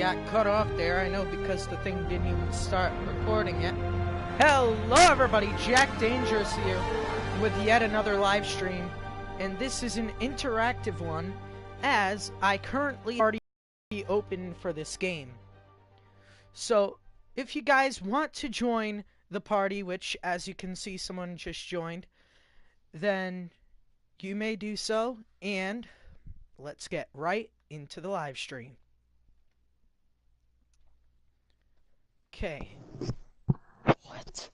got cut off there. I know because the thing didn't even start recording yet. Hello everybody, Jack Dangerous here with yet another live stream. And this is an interactive one as I currently already open for this game. So if you guys want to join the party, which as you can see someone just joined, then you may do so, and let's get right into the live stream. Okay. What?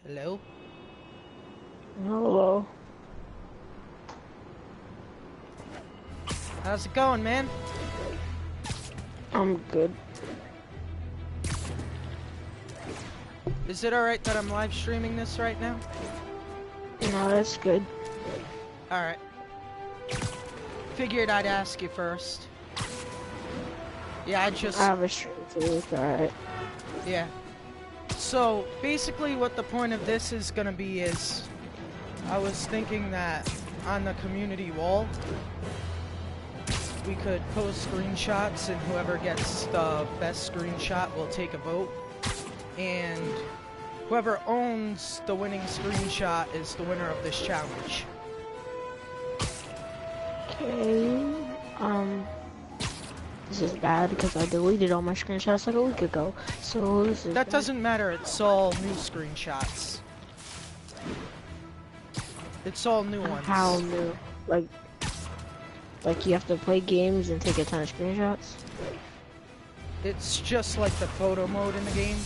Hello? Hello. How's it going, man? I'm good. Is it alright that I'm live streaming this right now? No, that's good. Alright. Figured I'd ask you first. Yeah, I have a stream too, alright. Yeah. So, basically what the point of this is gonna be is, I was thinking that on the community wall, we could post screenshots and whoever gets the best screenshot will take a vote. And whoever owns the winning screenshot is the winner of this challenge. Okay, this is bad because I deleted all my screenshots like a week ago, so this is That bad. doesn't matter, it's all new screenshots. It's all new ones. How new? Like you have to play games and take a ton of screenshots? It's just like the photo mode in the game.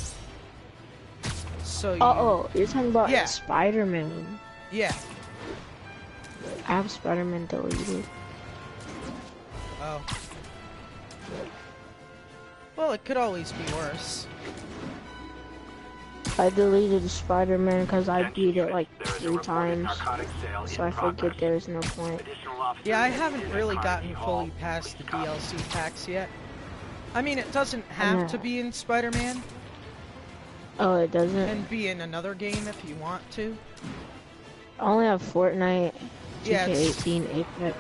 So you... Oh, you're talking about Yeah. Spider-Man. Yeah. I have Spider-Man deleted. Oh. Well, it could always be worse. I deleted Spider-Man because I beat it like 3 times, so I figured there's no point. Yeah, I haven't really gotten fully past the DLC packs yet. I mean, it doesn't have to be in Spider-Man. Oh, it doesn't? And be in another game if you want to. I only have Fortnite, Yeah, 2K18, Apex.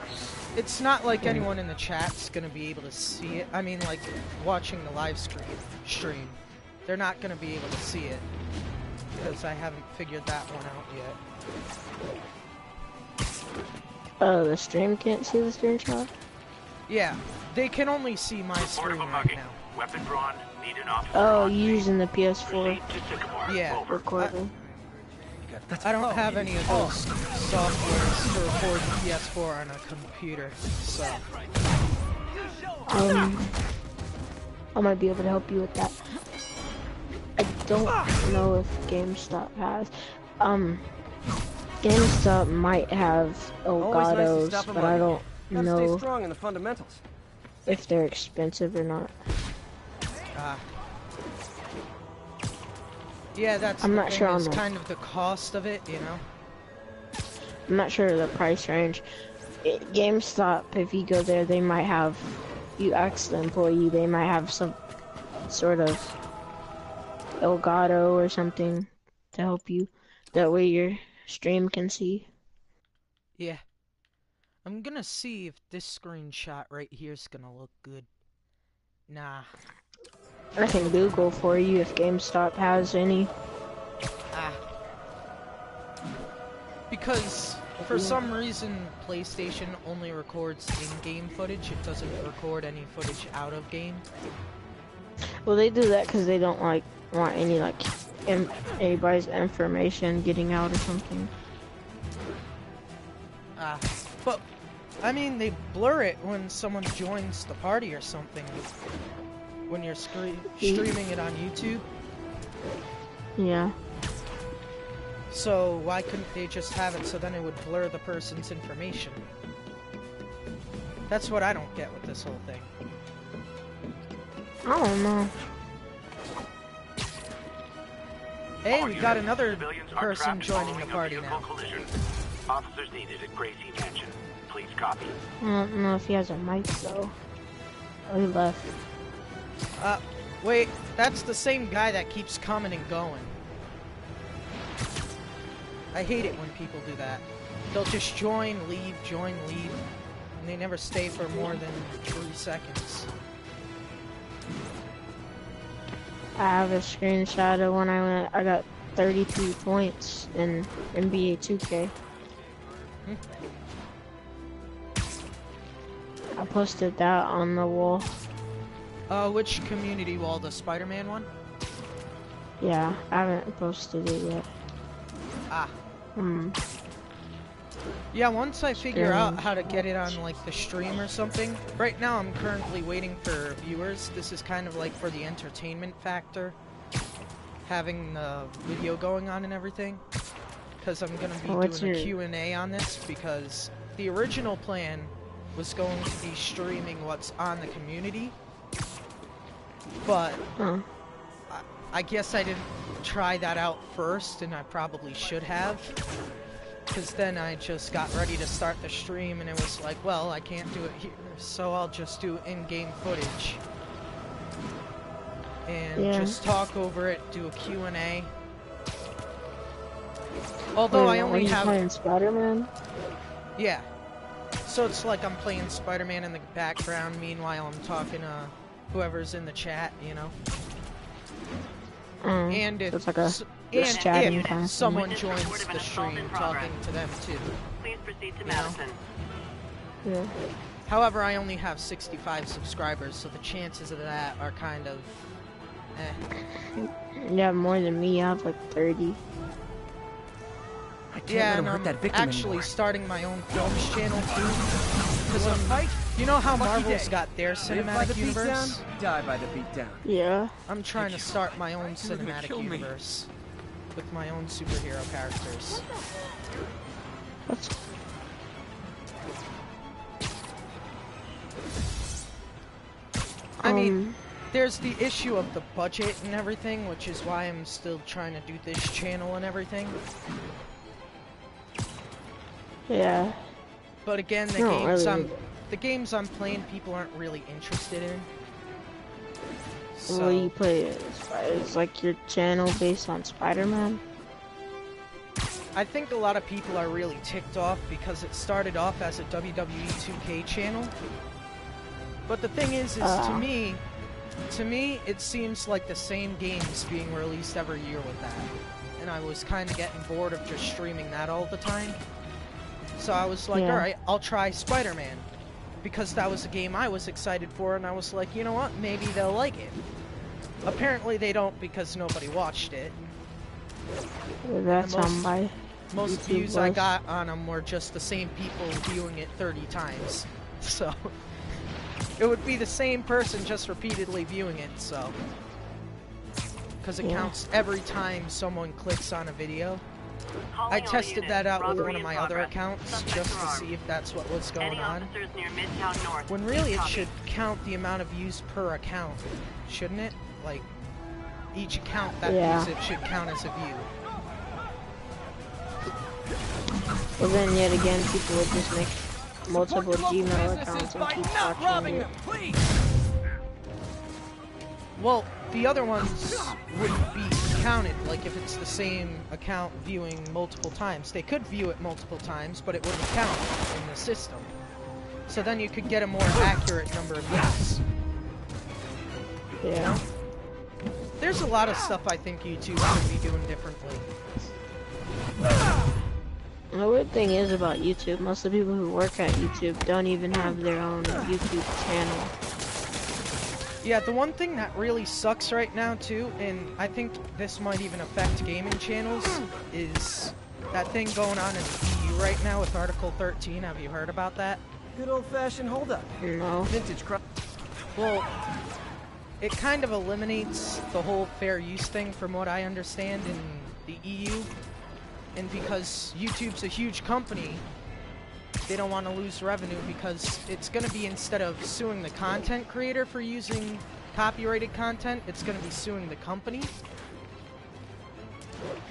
It's not like anyone in the chat's gonna be able to see it. I mean, like, watching the live stream. They're not gonna be able to see it. Because I haven't figured that one out yet. Oh, the stream can't see the screenshot? Yeah, they can only see my screen right now. Weapon drawn, need an officer. Oh, using the PS4 Yeah. recording. I don't have any of those softwares to record the PS4 on a computer, so... I might be able to help you with that. I don't know if GameStop has. GameStop might have Elgato's, but I don't know strong in the fundamentals. if they're expensive or not. Yeah, that's I'm the not thing, sure on is the- kind of the cost of it, you know? I'm not sure of the price range. GameStop, if you go there, they might have, you ask the employee, they might have some sort of Elgato or something to help you. That way your stream can see. Yeah. I'm gonna see if this screenshot right here is gonna look good. Nah. I can Google for you if GameStop has any. Because, for some reason, PlayStation only records in-game footage. It doesn't record any footage out of game. Well, they do that because they don't want any anybody's information getting out or something. But, I mean, they blur it when someone joins the party or something. When you're streaming it on YouTube. Yeah. So, why couldn't they just have it so then it would blur the person's information? That's what I don't get with this whole thing. I don't know. Hey, we got another person joining the party now. Officers needed at Gracie Mansion. Please copy. I don't know if he has a mic though. Oh, he left. Wait, that's the same guy that keeps coming and going. I hate it when people do that. They'll just join, leave, and they never stay for more than 3 seconds. I have a screenshot of when I got 33 points in NBA 2K. I posted that on the wall. Which community wall? The Spider-Man one? Yeah, I haven't posted it yet. Ah. Yeah, once I figure out how to get it on like the stream or something. Right now I'm currently waiting for viewers. This is kind of like for the entertainment factor. Having the video going on and everything. Because I'm going to be doing a Q&A on this, because the original plan was going to be streaming what's on the community. But I guess I didn't try that out first, and I probably should have. Because then I just got ready to start the stream, and it was like, well, I can't do it here, so I'll just do in-game footage. And just talk over it, do a Q&A. Although I only have... Are you playing Spider-Man? Yeah. So it's like I'm playing Spider-Man in the background, meanwhile I'm talking to whoever's in the chat, you know? And if, it's like a someone joins the stream, talking to them too. Please proceed to Madison. Yeah. However, I only have 65 subscribers, so the chances of that are kind of... You have more than me, I have like 30. Yeah, and I'm actually starting my own films channel too. Because you know how Marvel's got their cinematic universe? Die by the beatdown. Yeah. I'm trying to start my own cinematic universe with my own superhero characters. I mean, there's the issue of the budget and everything, which is why I'm still trying to do this channel and everything. Yeah. But again, the games I'm playing, people aren't really interested in. So, what do you play? Is like your channel based on Spider-Man? I think a lot of people are really ticked off because it started off as a WWE 2K channel. But the thing is to me, it seems like the same games being released every year with that. And I was kind of getting bored of just streaming that all the time. So I was like, alright, I'll try Spider-Man. Because that was a game I was excited for, and I was like, you know what, maybe they'll like it. Apparently they don't, because nobody watched it. That's most views I got on them were just the same people viewing it 30 times. So, it would be the same person just repeatedly viewing it, so. Because it counts every time someone clicks on a video. I tested that out with one of my other accounts, just to see if that's what was going on. When really it should count the amount of views per account, shouldn't it? Like, each account that views it should count as a view. Well then, yet again, people would just make multiple Gmail accounts and keep watching it. Well, the other ones wouldn't be counted, like if it's the same account viewing multiple times. They could view it multiple times, but it wouldn't count in the system. So then you could get a more accurate number of views. Yeah. There's a lot of stuff I think YouTube should be doing differently. The weird thing is about YouTube, most of the people who work at YouTube don't even have their own YouTube channel. Yeah, the one thing that really sucks right now too, and I think this might even affect gaming channels, is that thing going on in the EU right now with Article 13. Have you heard about that? Good old-fashioned hold-up. No. Vintage crap. Well, it kind of eliminates the whole fair use thing from what I understand in the EU. And because YouTube's a huge company, they don't want to lose revenue because it's going to be, instead of suing the content creator for using copyrighted content, it's going to be suing the company.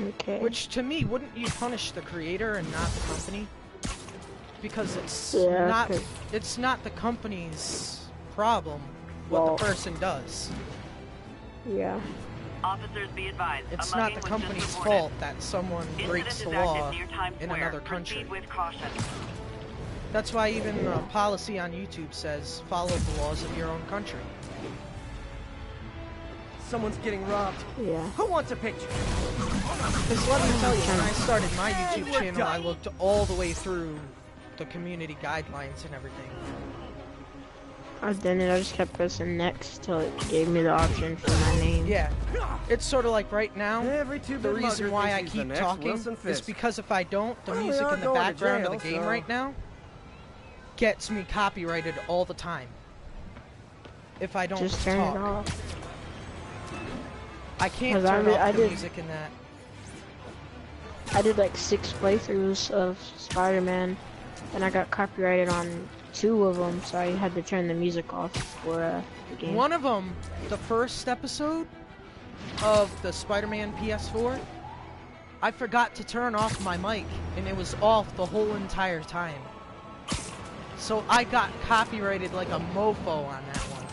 Okay. Which, to me, wouldn't you punish the creator and not the company? Because it's not the company's problem what the person does. Yeah. Officers be advised. It's a not mugging the was just company's reported. fault that someone breaks Incident the is law active near Times in Square. another country. Proceed with caution. That's why even the policy on YouTube says follow the laws of your own country. Someone's getting robbed. Yeah. Who wants a picture? Because let me tell you, when I started my YouTube channel, I looked all the way through the community guidelines and everything. I didn't. I just kept pressing next till it gave me the option for my name. Yeah, it's sort of like right now, Every the two-bit reason mugger why I thinks he's the keep next talking Wilson is Fisk. because if I don't, the Well, they music are in the going to background of jail, the game so- right now gets me copyrighted all the time. If I don't Just turn talk. it off. I can't 'Cause I turn re- off I the did- music in that. I did like 6 playthroughs of Spider-Man, and I got copyrighted on 2 of them, so I had to turn the music off for the game. One of them, the first episode of the Spider-Man PS4, I forgot to turn off my mic, and it was off the whole entire time. So I got copyrighted like a mofo on that one.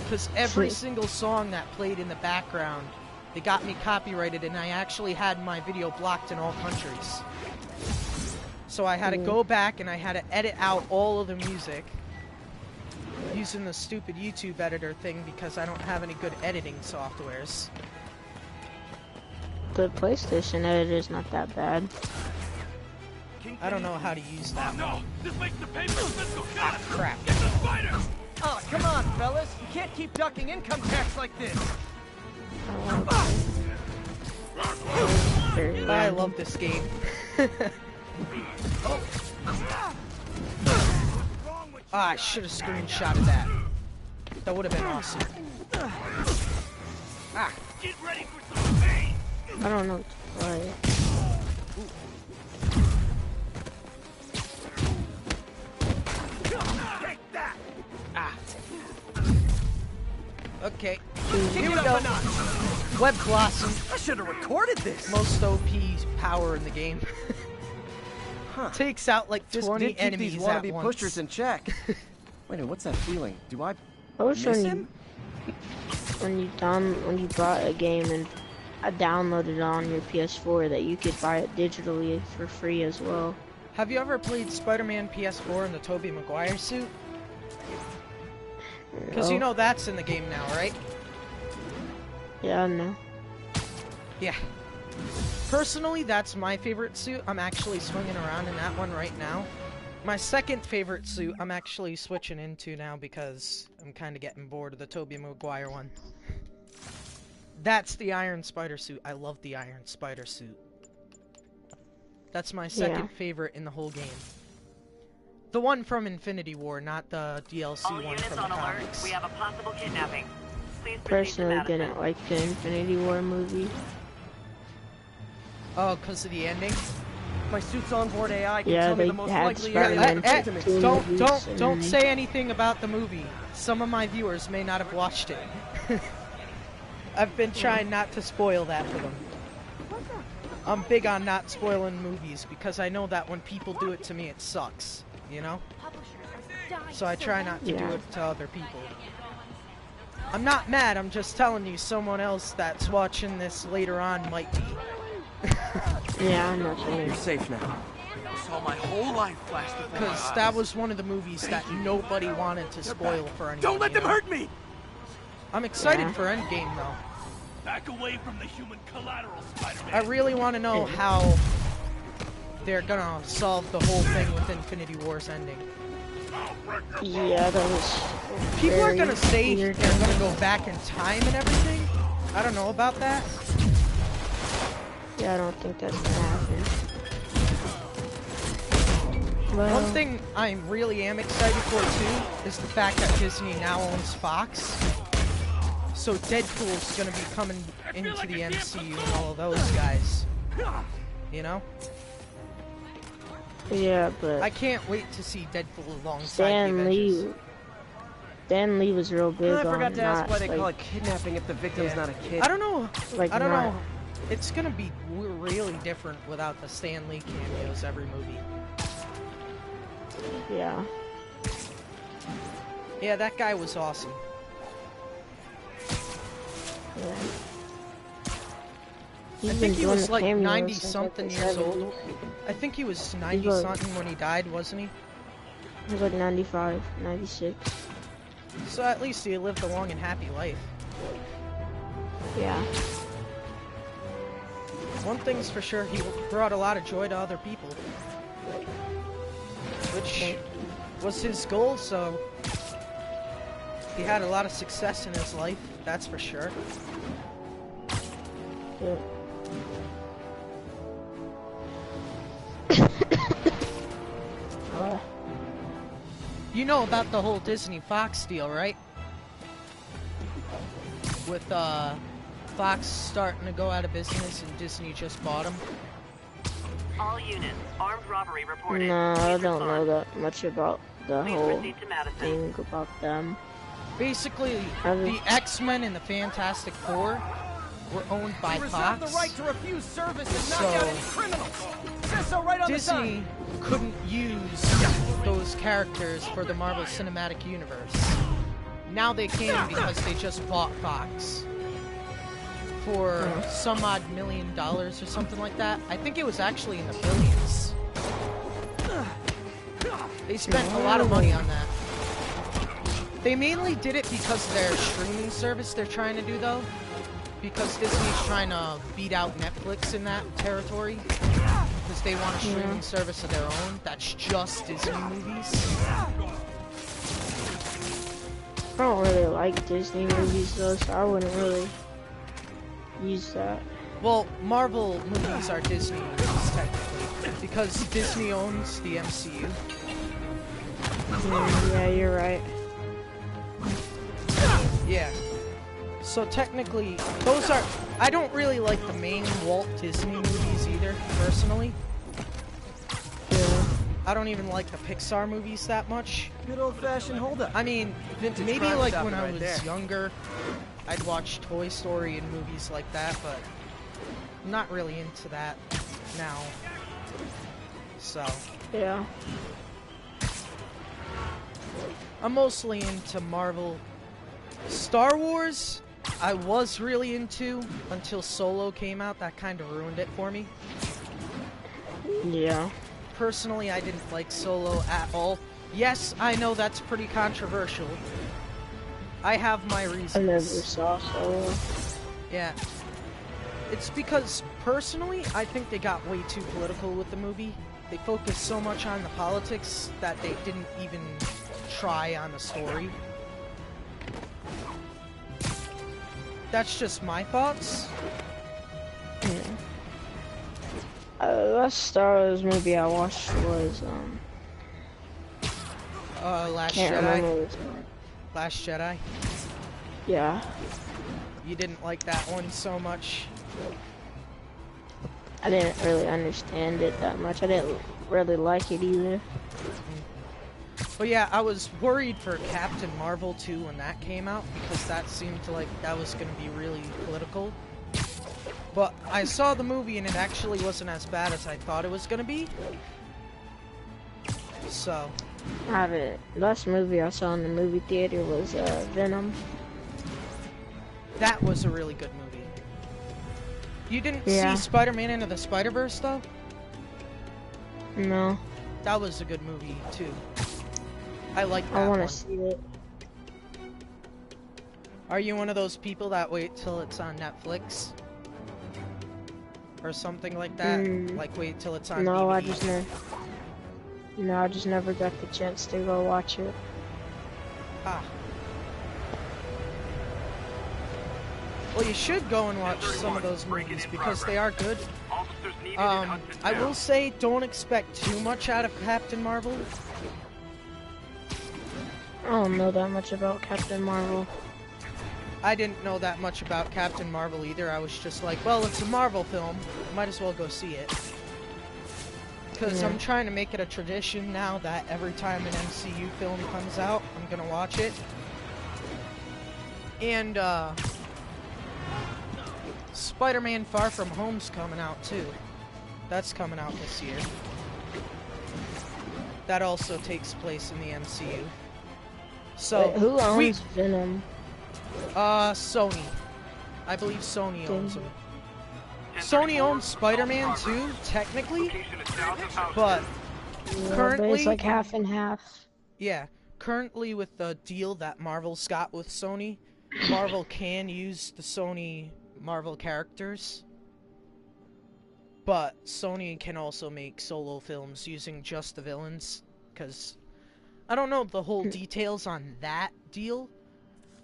Because every Sweet. single song that played in the background, they got me copyrighted, and I actually had my video blocked in all countries. So I had to go back and I had to edit out all of the music using the stupid YouTube editor thing because I don't have any good editing softwares. The PlayStation editor is not that bad. I don't know how to use that. No! This makes the paper physical cut! Crap. Get the spider! Oh, come on, fellas. You can't keep ducking income tax like this. Very I random. love this game. I should have screenshotted that. That would have been awesome. Ah, Get ready for some pain! I don't know what to play. Take that! ah. Okay, Kick here it we up go. a notch. Web Blossom. I should have recorded this. Most OP power in the game. Huh. Takes out like This 20 did keep enemies these at wannabe once. pushers in check. Wait a minute, what's that feeling? Do I Most miss when him? when you bought a game and I downloaded it on your PS4 that you could buy it digitally for free as well. Have you ever played Spider-Man PS4 in the Tobey Maguire suit? Because you know that's in the game now, right? Yeah, I know. Yeah. Personally, that's my favorite suit. I'm actually swinging around in that one right now. My second favorite suit, I'm actually switching into now because I'm kind of getting bored of the Tobey Maguire one. That's the Iron Spider suit. I love the Iron Spider suit. That's my second favorite in the whole game. The one from Infinity War, not the DLC All one units from the on alert. comics. We have a possible kidnapping. Please proceed to Personally, Madison. didn't like the Infinity War movie. Oh, because of the ending? My suit's onboard AI can Yeah, tell me they the most had likely Spider-Man area of for intimate. two movies Don't and- say anything about the movie. Some of my viewers may not have watched it. I've been trying not to spoil that for them. I'm big on not spoiling movies because I know that when people do it to me, it sucks. You know? So I try not to do Yeah. it to other people. I'm not mad, I'm just telling you someone else that's watching this later on might be. Yeah, I'm not saying. You're safe now. Saw my whole life flash before my Because eyes. that was one of the movies that nobody wanted to spoil for anyone. Don't let you them know? hurt me! I'm excited Yeah. for Endgame though. Back away from the human collateral, Spider-Man! I really want to know how they're gonna solve the whole thing with Infinity War's ending. Yeah, that was. People are very gonna say weird. they're gonna go back in time and everything. I don't know about that. Yeah, I don't think that's gonna happen. Well, One thing I really am excited for too is the fact that Disney now owns Fox. So Deadpool's gonna be coming into the MCU and all of those guys. You know? yeah, but I can't wait to see Deadpool alongside the Stan Avengers. Lee. Stan Lee was real big I on forgot to ask not, why they like, call it kidnapping if the victim's Yeah. not a kid. I don't know. like I don't not, know. It's gonna be really different without the Stan Lee cameos every movie. Yeah. Yeah, that guy was awesome. Yeah. He's I been think he doing was the like cameos 90 since, like, something the years 70s. old. I think he was 90 was- something when he died, wasn't he? He was like 95, 96. So at least he lived a long and happy life. Yeah. One thing's for sure, he brought a lot of joy to other people. Which was his goal, so he had a lot of success in his life, that's for sure. Yeah. You know about the whole Disney Fox deal, right? With Fox starting to go out of business and Disney just bought them. All units, armed robbery reported. No, I Please don't know respond. that much about the Please whole proceed to Madison. thing about them. Basically, Other- the X-Men and the Fantastic Four were owned by We reserve Fox. the right to refuse service and knock So- out any criminals. Says so right on the Disney sign. couldn't use those characters for the Marvel Cinematic Universe. Now they can because they just bought Fox for some odd $1 million or something like that. I think it was actually in the billions. They spent a lot of money on that. They mainly did it because of their streaming service they're trying to do, though. Because Disney's trying to beat out Netflix in that territory. Because they want a streaming service of their own that's just Disney movies. I don't really like Disney movies though, so I wouldn't really use that. Well, Marvel movies are Disney movies, technically. Because Disney owns the MCU. Yeah, you're right. Yeah. So technically, those are... I don't really like the main Walt Disney movies either, personally. Yeah. I don't even like the Pixar movies that much. Good old-fashioned holdup. I mean, Vintage maybe crime like stopping when I right was there. younger, I'd watch Toy Story and movies like that, but I'm not really into that now. So, Yeah. I'm mostly into Marvel. Star Wars, I was really into until Solo came out. That kind of ruined it for me. Yeah. Personally, I didn't like Solo at all. Yes, I know that's pretty controversial. I have my reasons. I never saw Solo. Yeah. It's because, personally, I think they got way too political with the movie. They focused so much on the politics that they didn't even try on the story. That's just my thoughts. Last Star Wars movie I watched was Last can't Jedi. remember which one. Last Jedi. Yeah. You didn't like that one so much. I didn't really understand it that much. I didn't really like it either. But yeah, I was worried for Captain Marvel 2 when that came out, because that seemed to like that was going to be really political. But I saw the movie and it actually wasn't as bad as I thought it was going to be. So, I haven't. Last movie I saw in the movie theater was Venom. that was a really good movie. You didn't Yeah. see Spider-Man Into the Spider-Verse, though? No, That was a good movie, too. I like that I want one. to see it. Are you one of those people that wait till it's on Netflix? Or something like that? Like wait till it's on No, I DVD? just never. No, I just never got the chance to go watch it. Ah. Well, you should go and watch some of those movies because they are good. Officers needed in Hudson I Town. will say, don't expect too much out of Captain Marvel. I don't know that much about Captain Marvel. I didn't know that much about Captain Marvel either. I was just like, well, it's a Marvel film. Might as well go see it. Because I'm trying to make it a tradition now that every time an MCU film comes out, I'm gonna watch it. And, Spider-Man Far From Home's coming out, too. That's coming out this year. That also takes place in the MCU. So, Wait, who owns we, Venom? Sony. I believe Sony owns them. Sony owns Spider-Man too, technically, Location is south of House. but Yeah, but currently, it's like half and half. yeah, currently with the deal that Marvel's got with Sony, Marvel can use the Sony Marvel characters, but Sony can also make solo films using just the villains, because I don't know the whole details on that deal.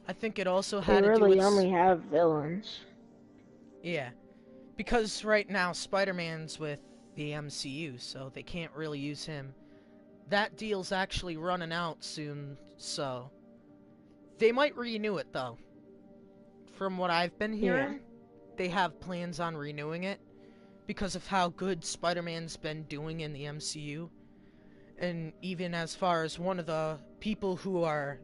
I think it also They had to do really with... only have villains. Yeah, because right now Spider-Man's with the MCU, so they can't really use him. That deal's actually running out soon, so they might renew it though. From what I've been hearing, they have plans on renewing it because of how good Spider-Man's been doing in the MCU. And even as far as one of the people who are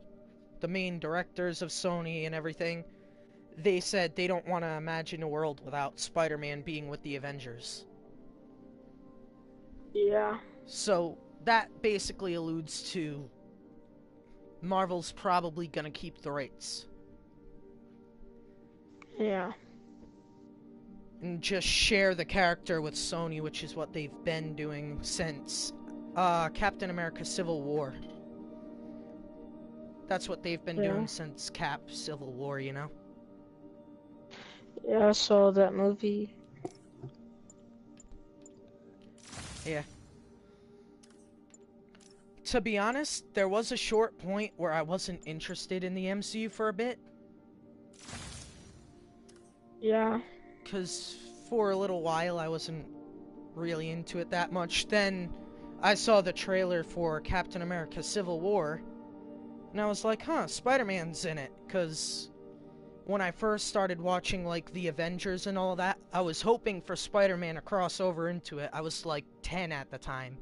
the main directors of Sony and everything, they said they don't want to imagine a world without Spider-Man being with the Avengers. Yeah. So that basically alludes to Marvel's probably gonna keep the rights Yeah. and just share the character with Sony, which is what they've been doing since Captain America Civil War. That's what they've been doing since Cap Civil War, you know? Yeah, I saw that movie. Yeah. To be honest, there was a short point where I wasn't interested in the MCU for a bit. Yeah. Because for a little while I wasn't really into it that much. Then I saw the trailer for Captain America Civil War, and I was like, huh, Spider-Man's in it. Because when I first started watching, like, the Avengers and all that, I was hoping for Spider-Man to cross over into it. I was, like, 10 at the time.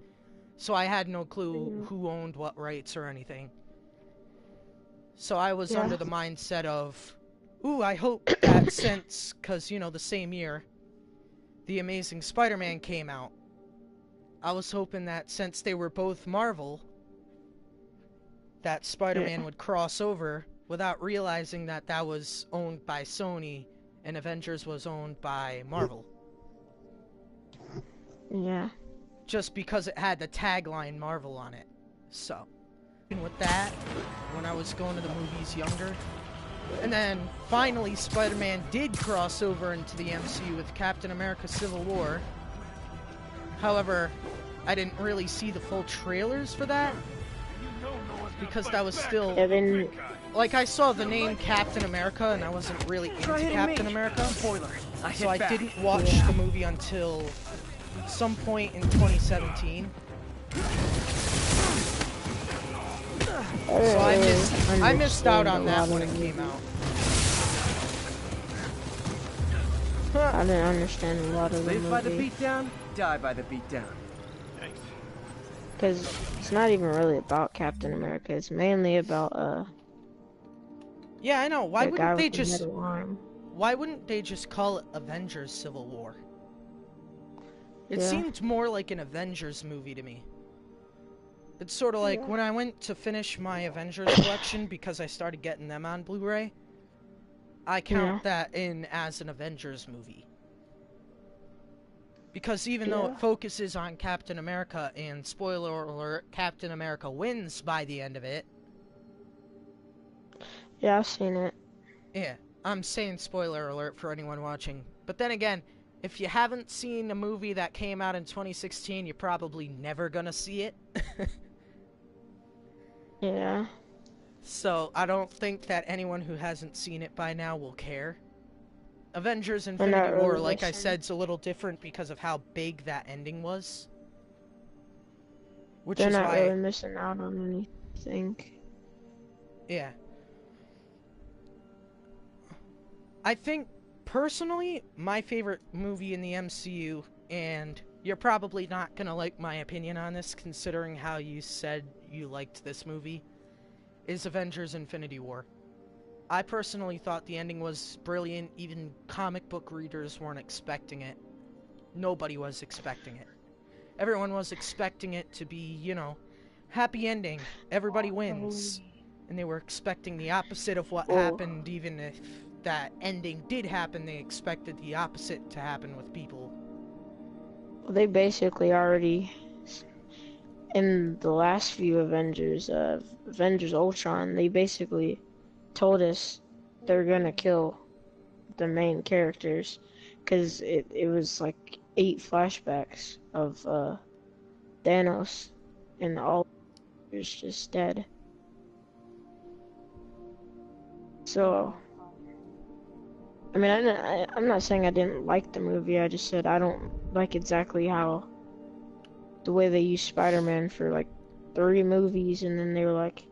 So I had no clue who owned what rights or anything. So I was under the mindset of, ooh, I hope that since, because, you know, the same year, The Amazing Spider-Man came out, I was hoping that since they were both Marvel, that Spider-Man would cross over without realizing that that was owned by Sony and Avengers was owned by Marvel. Yeah. Just because it had the tagline Marvel on it. So, and with that, when I was going to the movies younger, and then finally Spider-Man did cross over into the MCU with Captain America Civil War. However, I didn't really see the full trailers for that, because that was still... Evan, Like, I saw the name Captain America, and I wasn't really into Captain America, Spoiler. so I didn't watch the movie until some point in 2017. So I missed out on that when it came out. I didn't understand a lot of the Live by the movie. beatdown, die by the beatdown. Because it's not even really about Captain America. It's mainly about, Yeah, I know. Why the guy wouldn't they with the just... metal arm. Why wouldn't they just call it Avengers Civil War? It Yeah. seemed more like an Avengers movie to me. It's sort of like when I went to finish my Avengers collection because I started getting them on Blu-ray, I count that in as an Avengers movie. Because even though it focuses on Captain America, and spoiler alert, Captain America wins by the end of it. Yeah, I've seen it. Yeah, I'm saying spoiler alert for anyone watching. But then again, if you haven't seen a movie that came out in 2016, you're probably never gonna see it. Yeah. So, I don't think that anyone who hasn't seen it by now will care. Avengers not Infinity War, really like I listening. said, is a little different because of how big that ending was. Which They're is not why... really missing out on anything. Yeah. I think, personally, my favorite movie in the MCU, and you're probably not gonna like my opinion on this, considering how you said you liked this movie, is Avengers Infinity War. I personally thought the ending was brilliant. Even comic book readers weren't expecting it. Nobody was expecting it. Everyone was expecting it to be, you know, happy ending, everybody wins. And they were expecting the opposite of what happened, even if that ending did happen, they expected the opposite to happen with people. Well, they basically already, in the last few Avengers, Avengers Ultron, they basically told us they're gonna kill the main characters, because it was like 8 flashbacks of Thanos, and all is just dead. So, I mean, I'm not saying I didn't like the movie. I just said I don't like exactly how the way they used Spider-Man for like 3 movies, and then they were like,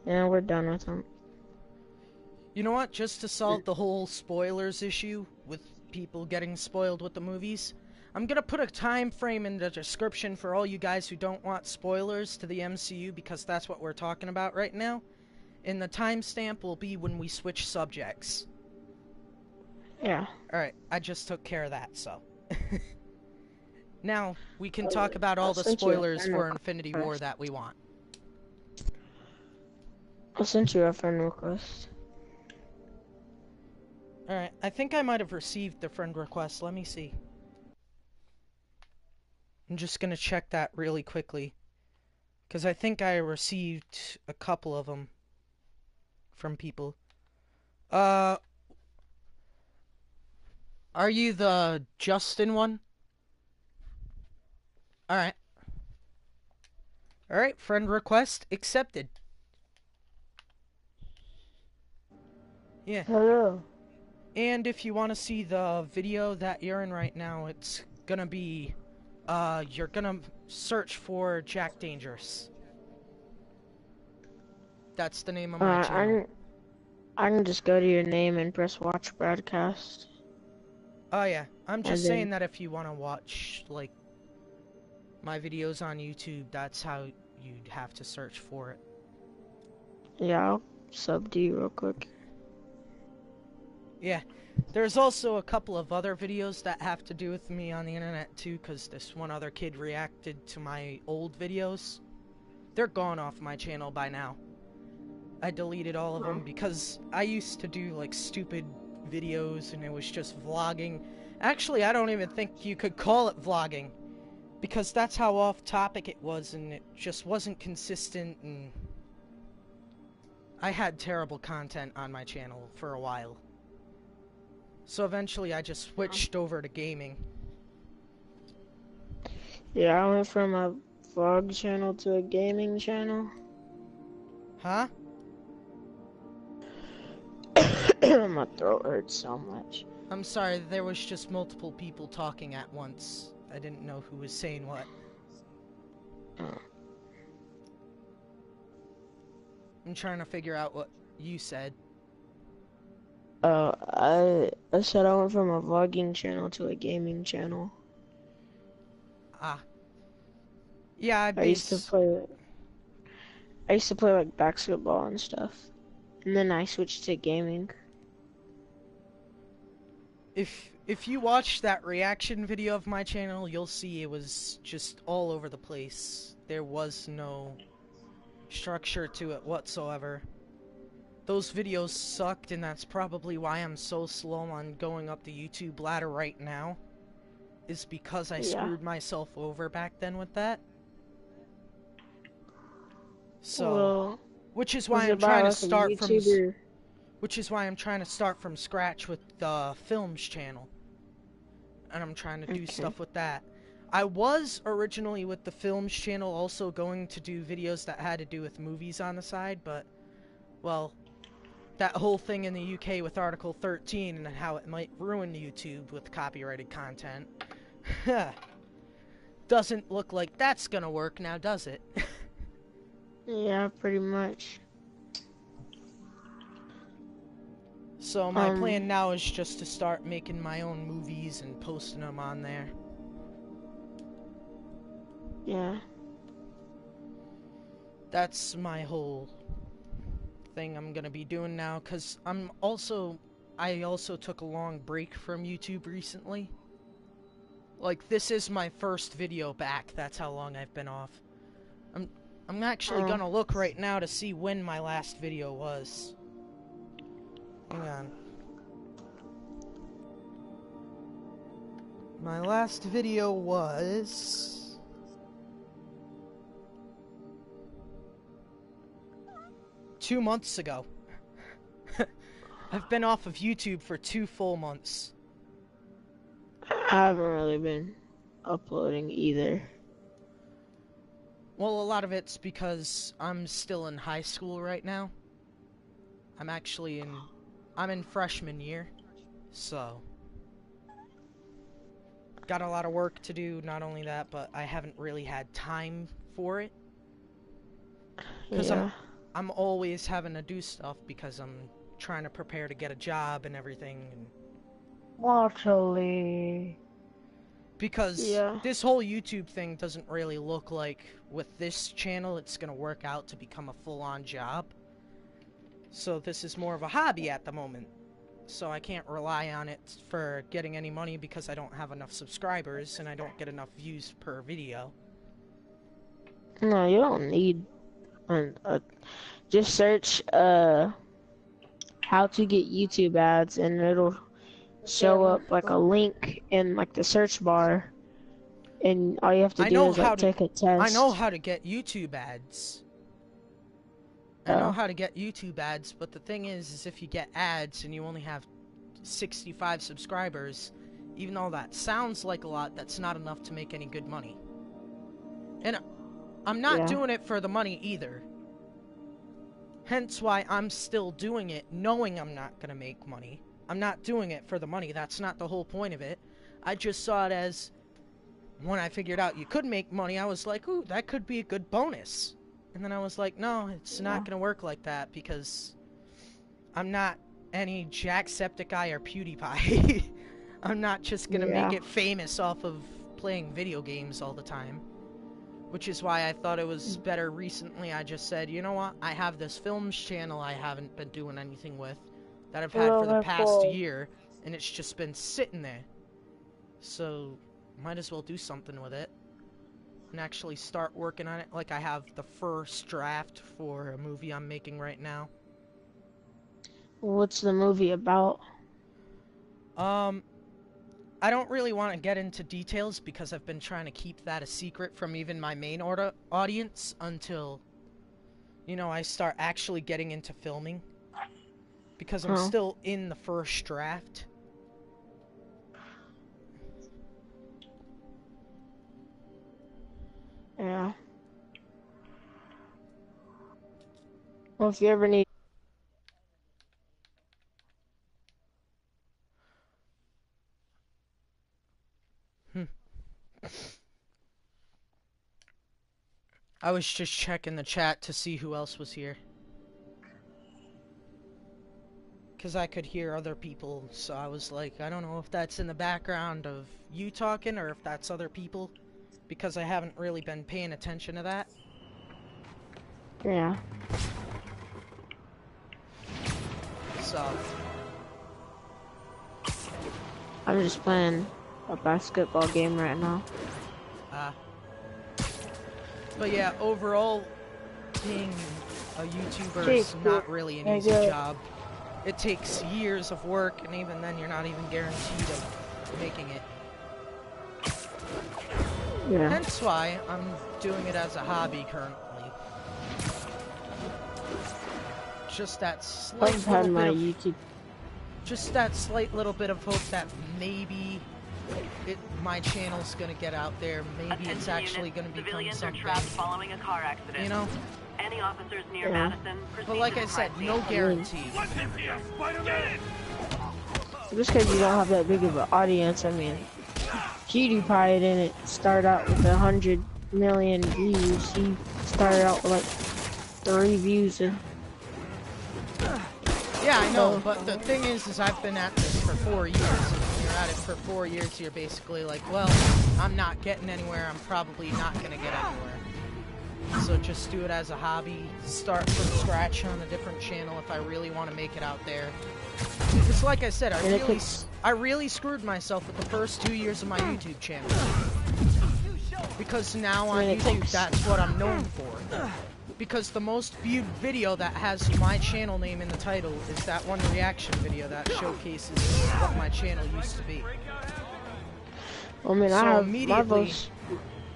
"Yeah, we're done with him." You know what? Just to solve the whole spoilers issue with people getting spoiled with the movies, I'm gonna put a time frame in the description for all you guys who don't want spoilers to the MCU, because that's what we're talking about right now. And the timestamp will be when we switch subjects. Yeah. Alright, I just took care of that, so. Now, we can talk about all the spoilers for Infinity War that we want. I sent you a friend request. Alright, I think I might have received the friend request. Let me see. I'm just gonna check that really quickly, because I think I received a couple of them from people. Are you the Justin one? Alright. Alright, friend request accepted. Yeah. Hello. And if you want to see the video that you're in right now, it's gonna be, you're gonna search for Jack Dangerous. That's the name of my channel. I can just go to your name and press watch broadcast. Oh yeah, I'm just saying that if you want to watch, like, my videos on YouTube, that's how you'd have to search for it. Yeah, I'll sub to you real quick. Yeah, there's also a couple of other videos that have to do with me on the internet too, because this one other kid reacted to my old videos. They're gone off my channel by now. I deleted all of them because I used to do like stupid videos and it was just vlogging. Actually, I don't even think you could call it vlogging, because that's how off topic it was, and it just wasn't consistent, and I had terrible content on my channel for a while. So eventually I just switched over to gaming. Yeah, I went from a vlog channel to a gaming channel. Huh? My throat hurts so much. I'm sorry, there was just multiple people talking at once. I didn't know who was saying what. I'm trying to figure out what you said. I said I went from a vlogging channel to a gaming channel. Ah. Yeah, I used to play like basketball and stuff, and then I switched to gaming. If you watch that reaction video of my channel, you'll see it was just all over the place. There was no structure to it whatsoever. Those videos sucked, and that's probably why I'm so slow on going up the YouTube ladder right now. Is because I screwed myself over back then with that. So, Well, which is why I'm trying to start from. Which is why I'm trying to start from scratch with the Films channel. And I'm trying to do stuff with that. I was originally with the Films channel also going to do videos that had to do with movies on the side, but, well, that whole thing in the UK with Article 13 and how it might ruin YouTube with copyrighted content. Doesn't look like that's gonna work now, does it? Yeah, pretty much. So my plan now is just to start making my own movies and posting them on there. Yeah. That's my whole thing I'm gonna be doing now, cause I also took a long break from YouTube recently. Like, this is my first video back. That's how long I've been off. I'm actually gonna look right now to see when my last video was. Hang on. My last video was... two months ago. I've been off of YouTube for 2 full months. I haven't really been uploading either. Well, a lot of it's because I'm still in high school right now. I'm in freshman year, so got a lot of work to do. Not only that, but I haven't really had time for it. Because I'm always having to do stuff because I'm trying to prepare to get a job and everything. And Actually. because Yeah. this whole YouTube thing doesn't really look like with this channel it's gonna work out to become a full-on job. So this is more of a hobby at the moment. So I can't rely on it for getting any money because I don't have enough subscribers and I don't get enough views per video. No, you don't need just search how to get YouTube ads and it'll show up like a link in like the search bar, and all you have to do is like take a test. I know how to get YouTube ads. I know how to get YouTube ads, but the thing is if you get ads and you only have 65 subscribers, even though that sounds like a lot, that's not enough to make any good money. And I'm not doing it for the money either. Hence why I'm still doing it knowing I'm not gonna make money. I'm not doing it for the money. That's not the whole point of it. I just saw it as, when I figured out you could make money, I was like, ooh, that could be a good bonus. And then I was like, no, it's not gonna work like that because I'm not any Jacksepticeye or PewDiePie. I'm not just gonna make it famous off of playing video games all the time. Which is why I thought it was better recently. I just said, you know what? I have this films channel I haven't been doing anything with that I've had for the past year, and it's just been sitting there. So, might as well do something with it and actually start working on it. Like I have the first draft for a movie I'm making right now. What's the movie about? I don't really want to get into details because I've been trying to keep that a secret from even my main audience until, you know, I start actually getting into filming. Because I'm still in the first draft. Yeah. Well, if you ever need... I was just checking the chat to see who else was here. Because I could hear other people, so I was like, I don't know if that's in the background of you talking or if that's other people. Because I haven't really been paying attention to that. Yeah. So. I'm just playing a basketball game right now. But yeah, overall, being a YouTuber is not really an easy job. It takes years of work, and even then you're not even guaranteed of making it. Yeah. Hence why I'm doing it as a hobby currently. Just that slight little bit of YouTube. Just that slight little bit of hope that maybe my channel's gonna get out there. Maybe it's actually gonna become something. Following a car accident. You know? Any officers near Madison? But like I said, no guarantee. Just because you don't have that big of an audience, I mean, PewDiePie didn't start out with 100 million views. He started out with like 3 views. And yeah, I know, but the thing is I've been at this for 4 years. And when you're at it for 4 years, you're basically like, well, I'm not getting anywhere. I'm probably not gonna get anywhere. So just do it as a hobby, start from scratch on a different channel if I really want to make it out there. Because like I said, I really screwed myself with the first 2 years of my YouTube channel. Because now on YouTube, that's what I'm known for. Because the most viewed video that has my channel name in the title is that one reaction video that showcases what my channel used to be. I mean, I So have Marvel's.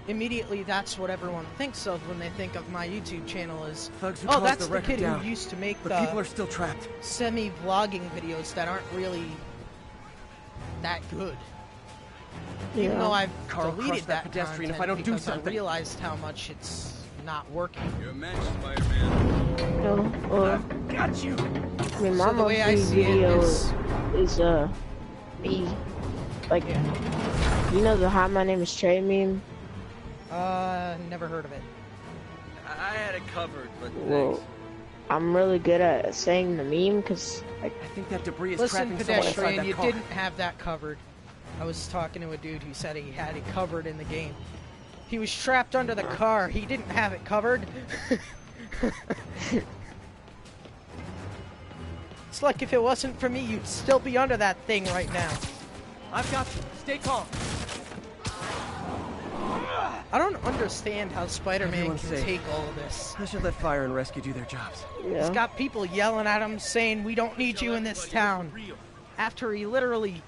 immediately that's what everyone thinks of when they think of my YouTube channel is, Thugs who oh, caused that's the the record kid down, who used to make but people are still trapped. semi-vlogging videos that aren't really that good. Even Yeah. though I've Carl, deleted crush that that pedestrian if content I don't do because something. I realized how much it's not working. You're a match, Spider-Man. No, or Got you! I mean, my So the way I monthly see it video is, is me. Like, you know the "Hi, my name is Trey" meme? never heard of it. I had it covered, but Well, thanks. I'm really good at saying the meme because, like, I think that debris is Listen, trapping someone inside pedestrian, that you car. didn't have that covered. I was talking to a dude who said he had it covered in the game. He was trapped under the car. He didn't have it covered. It's like if it wasn't for me, you'd still be under that thing right now. I've got you. Stay calm. I don't understand how Spider-Man Everyone's can safe. take all of this. I should let fire and rescue do their jobs. He's yeah. got people yelling at him saying, we don't need you in this town. After he literally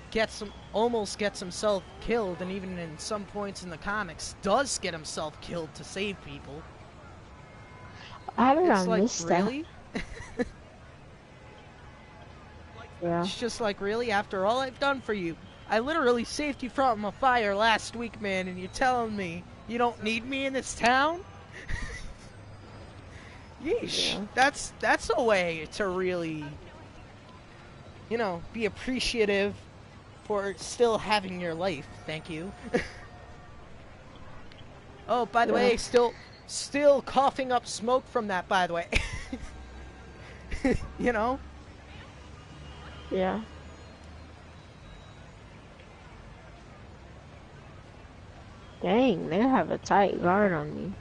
almost gets himself killed, and even in some points in the comics, does get himself killed to save people. How did It's I like, miss that? really? Yeah. It's just like, really? After all I've done for you? I literally saved you from a fire last week, man, and you're telling me you don't need me in this town? Yeesh. Yeah. That's a way to really, you know, be appreciative for still having your life. Thank you. Oh, by the way, still coughing up smoke from that, by the way. You know? Yeah. Dang, they have a tight guard on me.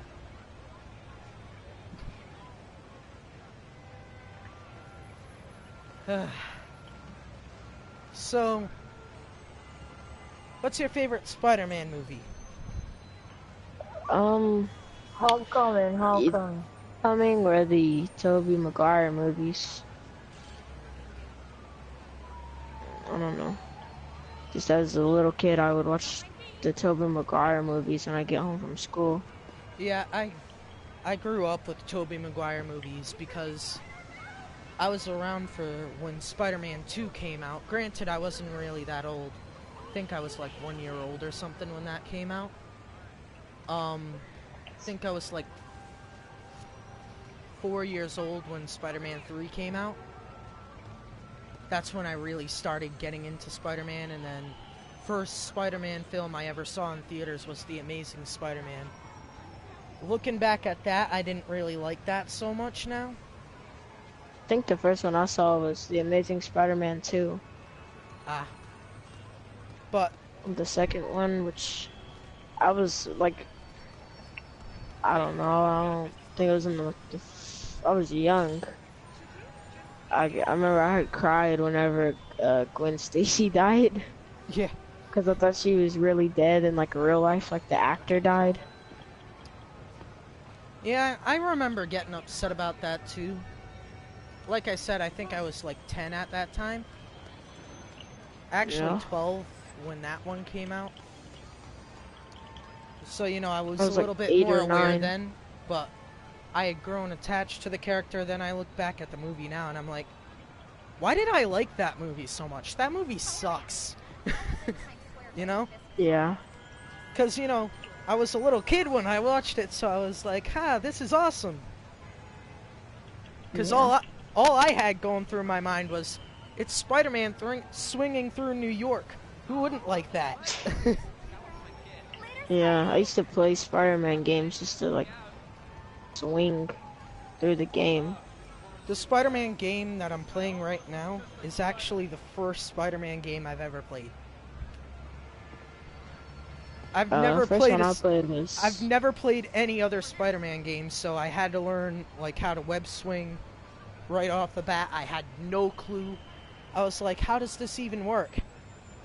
So, what's your favorite Spider-Man movie? Homecoming. Homecoming were the Tobey Maguire movies. I don't know. Just as a little kid, I would watch the Tobey Maguire movies when I get home from school. Yeah, I grew up with Tobey Maguire movies because I was around for when Spider-Man 2 came out. Granted, I wasn't really that old. I think I was like 1 year old or something when that came out. I think I was like 4 years old when Spider-Man 3 came out. That's when I really started getting into Spider-Man, and then first Spider-Man film I ever saw in theaters was The Amazing Spider-Man. Looking back at that, I didn't really like that so much now. I think the first one I saw was The Amazing Spider-Man 2. But The second one, which I was like, I don't know, I don't think it was in I was young. I remember I had cried whenever Gwen Stacy died. yeah, Because I thought she was really dead in like real life, like the actor died. yeah, I remember getting upset about that too. Like I said, I think I was like 10 at that time. Actually, Yeah. 12 when that one came out. So, you know, I was I a was, little like, bit 8 more or aware 9. then, but I had grown attached to the character. Then I look back at the movie now and I'm like, why did I like that movie so much? That movie sucks. You know? Yeah. Because, you know, I was a little kid when I watched it, so I was like, this is awesome. Because Yeah. all I had going through my mind was, it's Spider-Man swinging through New York. Who wouldn't like that? Yeah, I used to play Spider-Man games just to like swing through the game. The Spider-Man game that I'm playing right now is actually the first Spider-Man game I've ever played. I've never First played one I played was I've never played any other Spider-Man games, so I had to learn like how to web swing right off the bat. I had no clue. I was like, how does this even work?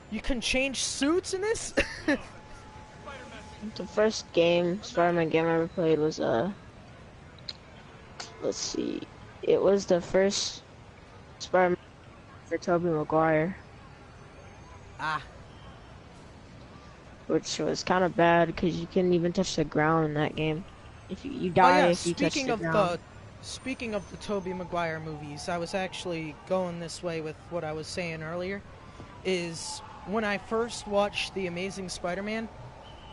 You can change suits in this? the first Spider-Man game I ever played was let's see, it was the first Spider-Man for Tobey Maguire. which was kind of bad because you couldn't even touch the ground in that game. If you Oh die yeah, if you touch the ground. speaking of the Tobey Maguire movies, I was actually going this way with what I was saying earlier. Is when I first watched The Amazing Spider-Man,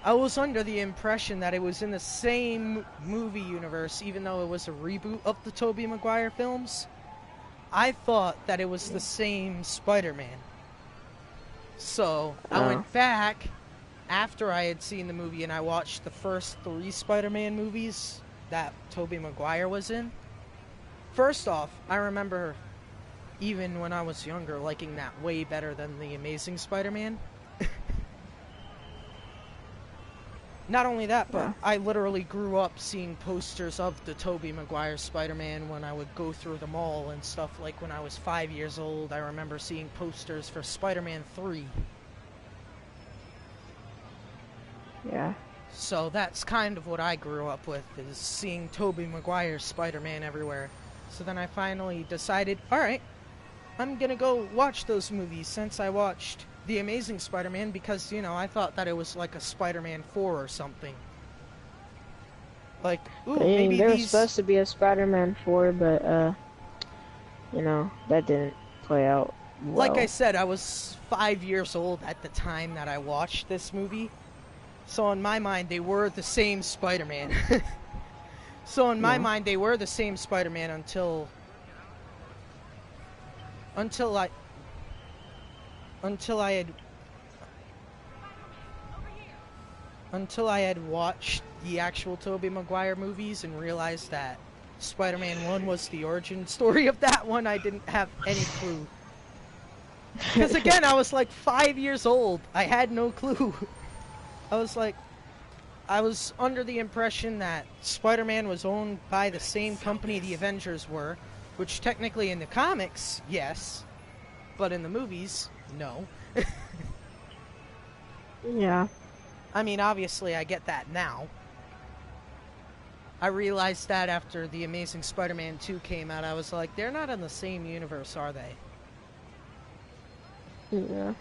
I was under the impression that it was in the same movie universe, even though it was a reboot of the Tobey Maguire films. I thought that it was the same Spider-Man. So, I went back after I had seen the movie and I watched the first 3 Spider-Man movies that Tobey Maguire was in. First off, I remember, even when I was younger, liking that way better than The Amazing Spider-Man. Not only that, but I literally grew up seeing posters of the Tobey Maguire Spider-Man when I would go through the mall and stuff. Like when I was 5 years old, I remember seeing posters for Spider-Man 3. Yeah. So that's kind of what I grew up with, is seeing Tobey Maguire Spider-Man everywhere. So then I finally decided, alright, I'm gonna go watch those movies since I watched The Amazing Spider-Man because, you know, I thought that it was like a Spider-Man 4 or something. Like, ooh, I mean, maybe there was these... supposed to be a Spider-Man 4, but, you know, that didn't play out well. Like I said, I was 5 years old at the time that I watched this movie. So in my mind, they were the same Spider-Man. So in my mind, they were the same Spider-Man until I had watched the actual Tobey Maguire movies and realized that Spider-Man 1 was the origin story of that one. I didn't have any clue. Because again, I was like 5 years old. I had no clue. I was under the impression that Spider-Man was owned by the same company the Avengers were, which technically in the comics, yes, but in the movies, no. Yeah. I mean, obviously, I get that now. I realized that after The Amazing Spider-Man 2 came out, I was like, they're not in the same universe, are they? Yeah.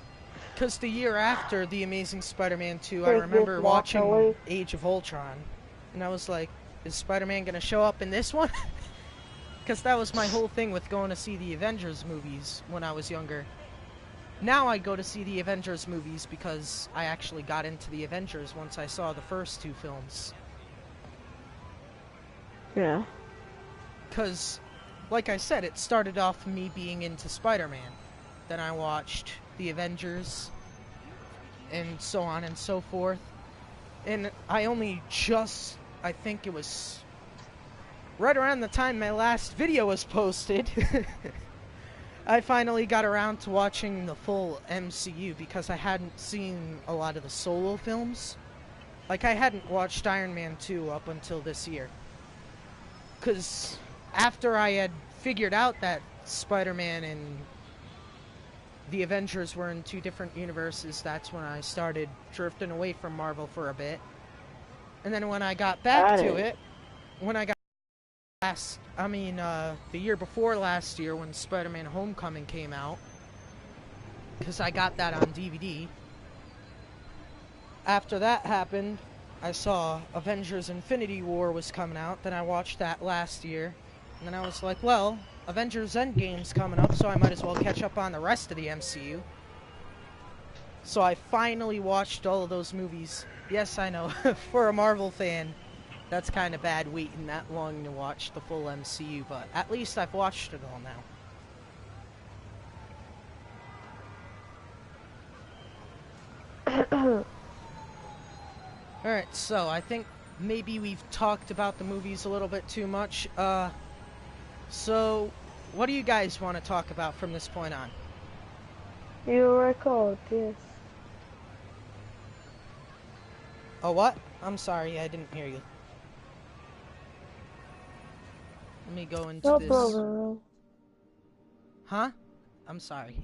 Because the year after The Amazing Spider-Man 2, I remember watching Age of Ultron, and I was like, is Spider-Man going to show up in this one? Because that was my whole thing with going to see the Avengers movies when I was younger. Now I go to see the Avengers movies because I actually got into the Avengers once I saw the first 2 films. Yeah. Because, like I said, it started off me being into Spider-Man. Then I watched the Avengers, and so on and so forth. And I only just, I think it was right around the time my last video was posted, I finally got around to watching the full MCU because I hadn't seen a lot of the solo films. Like, I hadn't watched Iron Man 2 up until this year. Because after I had figured out that Spider-Man and the Avengers were in 2 different universes, that's when I started drifting away from Marvel for a bit. And then when I got back to it, the year before last year when Spider-Man Homecoming came out, because I got that on DVD. After that happened, I saw Avengers Infinity War was coming out, then I watched that last year, and then I was like, well, Avengers Endgame's coming up, so I might as well catch up on the rest of the MCU. So I finally watched all of those movies. Yes, I know, for a Marvel fan, that's kind of bad waiting that long to watch the full MCU, but at least I've watched it all now. Alright, so I think maybe we've talked about the movies a little bit too much. So what do you guys want to talk about from this point on? You record this. Oh, what? I'm sorry, I didn't hear you. Let me go into No this. problem. Huh? I'm sorry.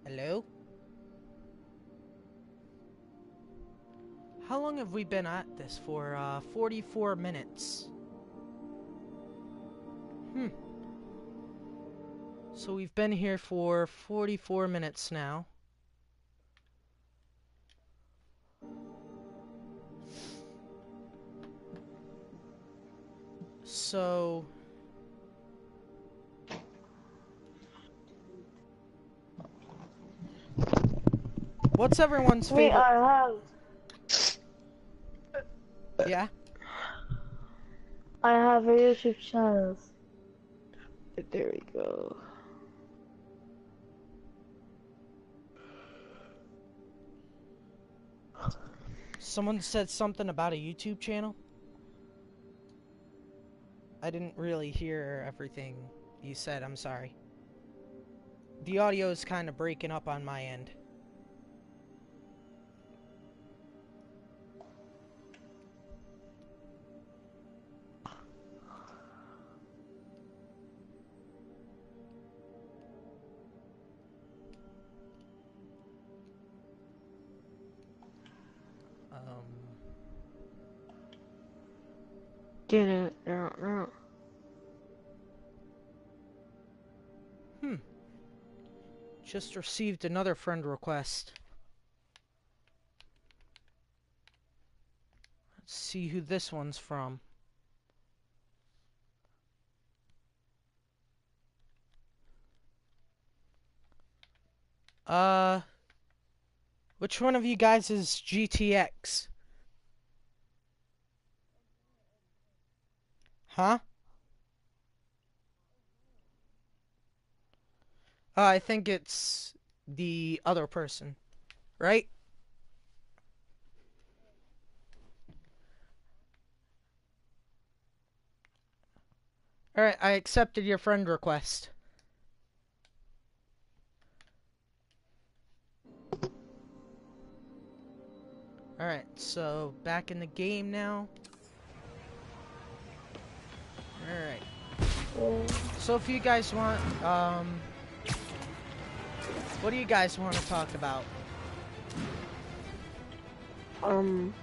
Hello? How long have we been at this for? 44 minutes. So we've been here for 44 minutes now. So what's everyone's favorite? Yeah? I have a YouTube channel. There we go. Someone said something about a YouTube channel? I didn't really hear everything you said, I'm sorry. The audio is kind of breaking up on my end. No. Just received another friend request. Let's see who this one's from. Which one of you guys is GTX? Huh? I think it's the other person, right? Alright, I accepted your friend request. Alright, so back in the game now. Alright. So if you guys want, what do you guys want to talk about? I don't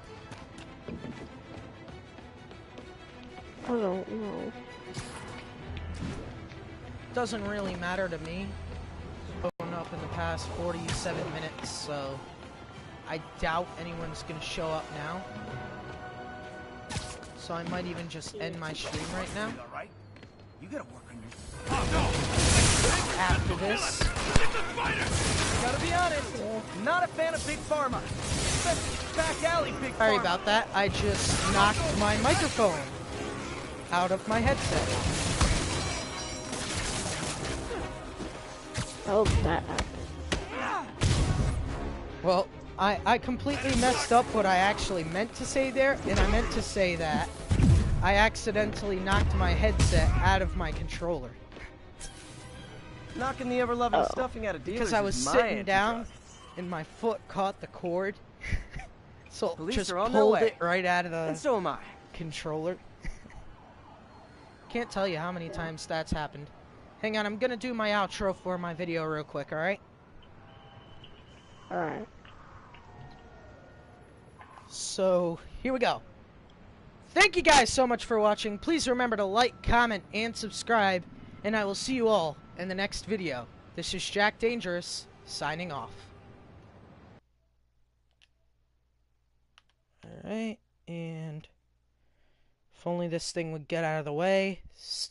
know. Doesn't really matter to me. Going up in the past 47 minutes, so I doubt anyone's gonna show up now. So I might even just end my stream right now. You gotta work on your... After this. Gotta be honest, not a fan of Big Pharma. Especially back alley Big Pharma. Sorry about that. I just knocked my microphone out of my headset. Oh, that happened. Well, I completely messed up what I actually meant to say there, and I meant to say that I accidentally knocked my headset out of my controller. Knocking the ever-loving stuffing out of dealers Because I was is my sitting antidote. down, and my foot caught the cord. So Police just are on their pulled way. it right out of the And so am I. controller. Can't tell you how many times that's happened. Hang on, I'm gonna do my outro for my video real quick, alright? Alright. So, here we go. Thank you guys so much for watching. Please remember to like, comment, and subscribe. And I will see you all in the next video. This is Jack Dangerous, signing off. Alright, and if only this thing would get out of the way. Stop.